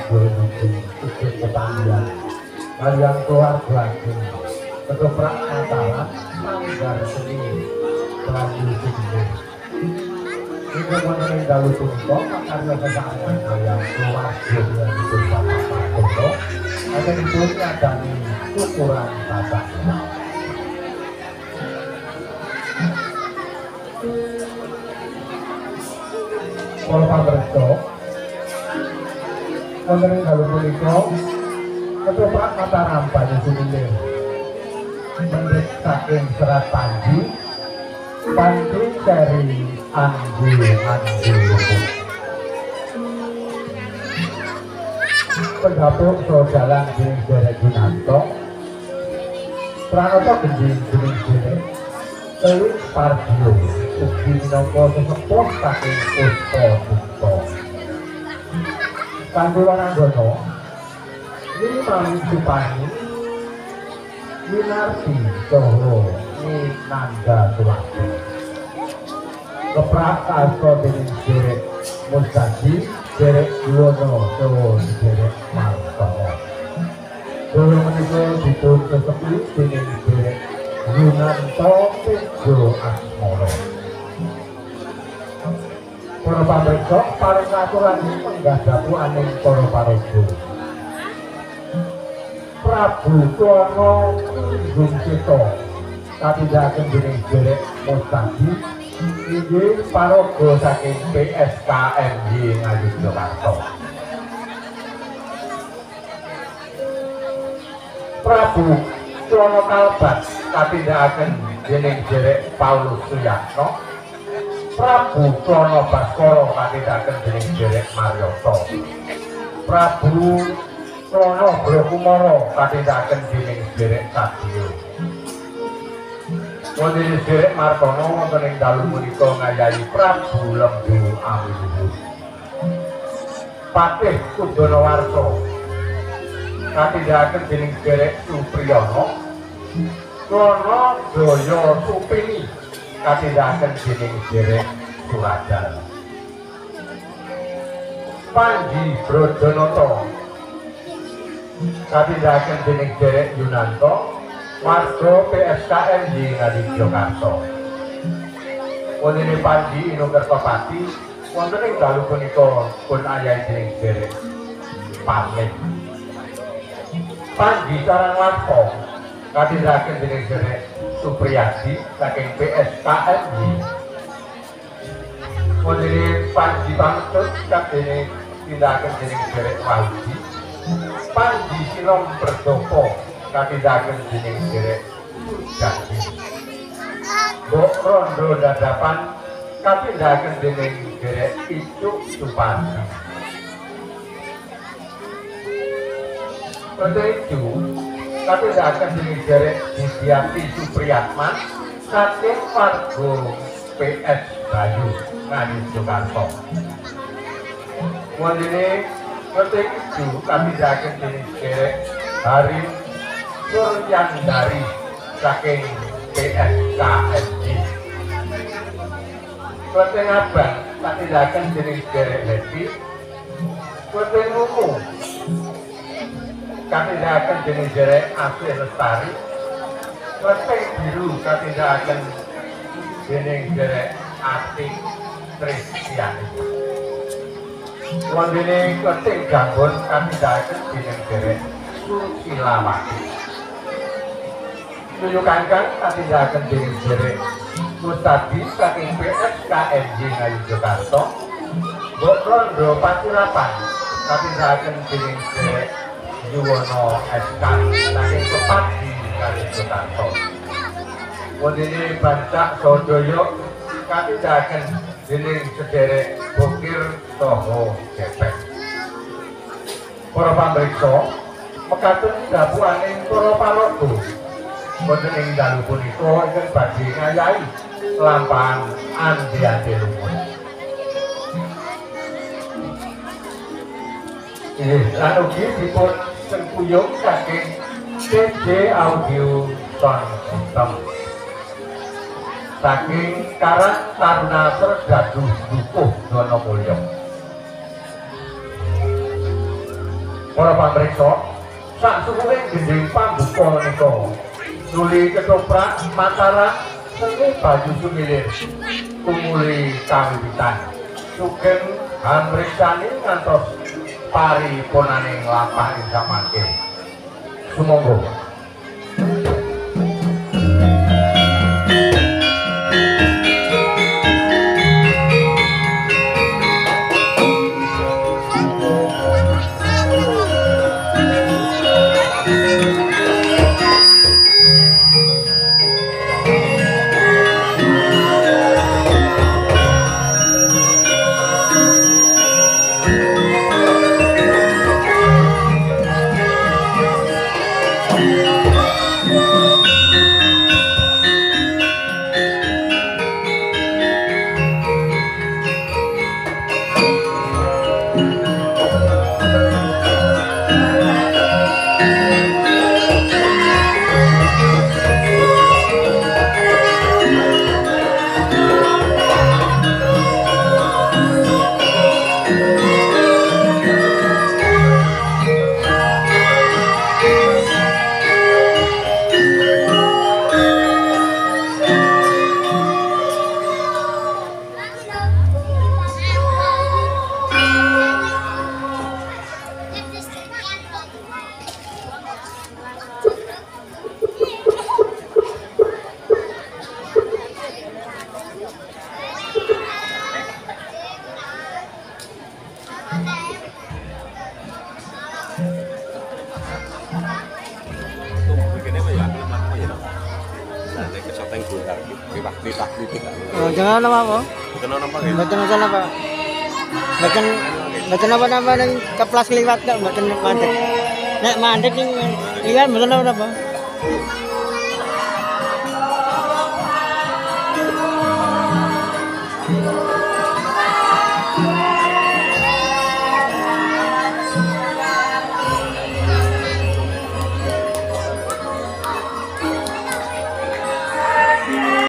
menuju ikut ketanggihan kalian keluarga ketoprak Mataram Manggar Seni Prabu Sini ini mengenai dalu tunggu karena kesalahan kalian keluarga yang bersama Pak Kondo ada dibuatnya dari ukuran tata kalau pamerto mengenai dalu punika ketoprak Mataram Prabu Sini menurut saking serat panji dari Anju pendapuk sodalan di Jere Junanto Pranoto Gending Jere Telis Pardio Ugi Minoko Sesepuh saking Puspo Puspo Kandulan Anggono ini Mami Supani Winarti Soho Nanda Sulaki Keprak Kasko Dening Derek Mustadi Derek Yuwono Soho Derek Martono Dulu menikah dipun kesepi Dening Derek Yunanto Tejo Asmoro Para pamriksa paring aturan menggadapu aning para paraga Prabu Tono Gung Cito katindakan dening Derek Mustadi inggih paraga saking PSKMJ Ngayogyakarta. Prabu Tono Kalbat katindakan dening Derek Paulus Suyatno. Prabu Tono Baskoro katindakan dening Derek Marioto. Prabu Tono Brokumoro katindakan dening Derek Sadio. Wonten Derek Martono wonten ing dalu punika ngayahi Prabu Lembu Amiluhur. Patih Kudonowarso katindakan dening Derek Supriyono. Klono Jaya Supini katindakan dening Derek Suradan. Panji Brojonoto katindakan dening Derek Yunanto. Warga PSKMJ Ngayogyakarta. Wonten Panji Inokertopati wonten ing dalu punika pun ayahi dening Derek Pamit. Panji Sarangwarto katindakan dening Derek Supriyadi saking PSKMJ. Wonten Panji Pametut katindakan dening Derek Wahidi. Panji Silom Berdopo katindakan dening Derek Jadi. Mbok Rondo Dadapan katindakan dening Derek Icuk Supandi. Wonten itu katindakan dening Derek Didiati Supriyatman saking warga PS Bayu Ngayogyakarta. Wonten itu katindakan dening Derek Hari Suryandari saking PSKMJ. Wonten Abang katindakan dening Derek Leti. Wonten Mumu katindakan dening Derek Asih Lestari. Wonten Biru katindakan dening Derek Ati Tristiani. Wonten Keting Gambon katindakan dening Derek Susilawati. Tuyukankan katindakan dening Derek Mustadi saking PSKMJ Ngayogyakarta. Mbok Rondo Patirapan katindakan dening Derek Yuwono SK saking Kepadi Ngayogyakarta. Wonten Bancak Sodoyo katindakan dening Sederek Bokir Toho Gepek. Para pamriksa mekaten dapuaning para paraga wonten ing dalu punika ingkang badhe ngayahi lampahan andi-andi lumut. Lan ugi dipun sengkuyung saking CD Audio Sound System saking Karang Taruna Serdaduh Dukuh Donomulyo. Para pamriksa, sak sukuring gending pambuka nika nuli ketoprak Mataram seni baju sumilir tumuli kawiwitan sugeng hamriksani ngantos paripunaning lampah ing samangke. Sumangga jangan apa? Baca masalah apa? Baca apa yang keplas liwat tak? Baca mandek. Nek mandek ini liwat betul apa?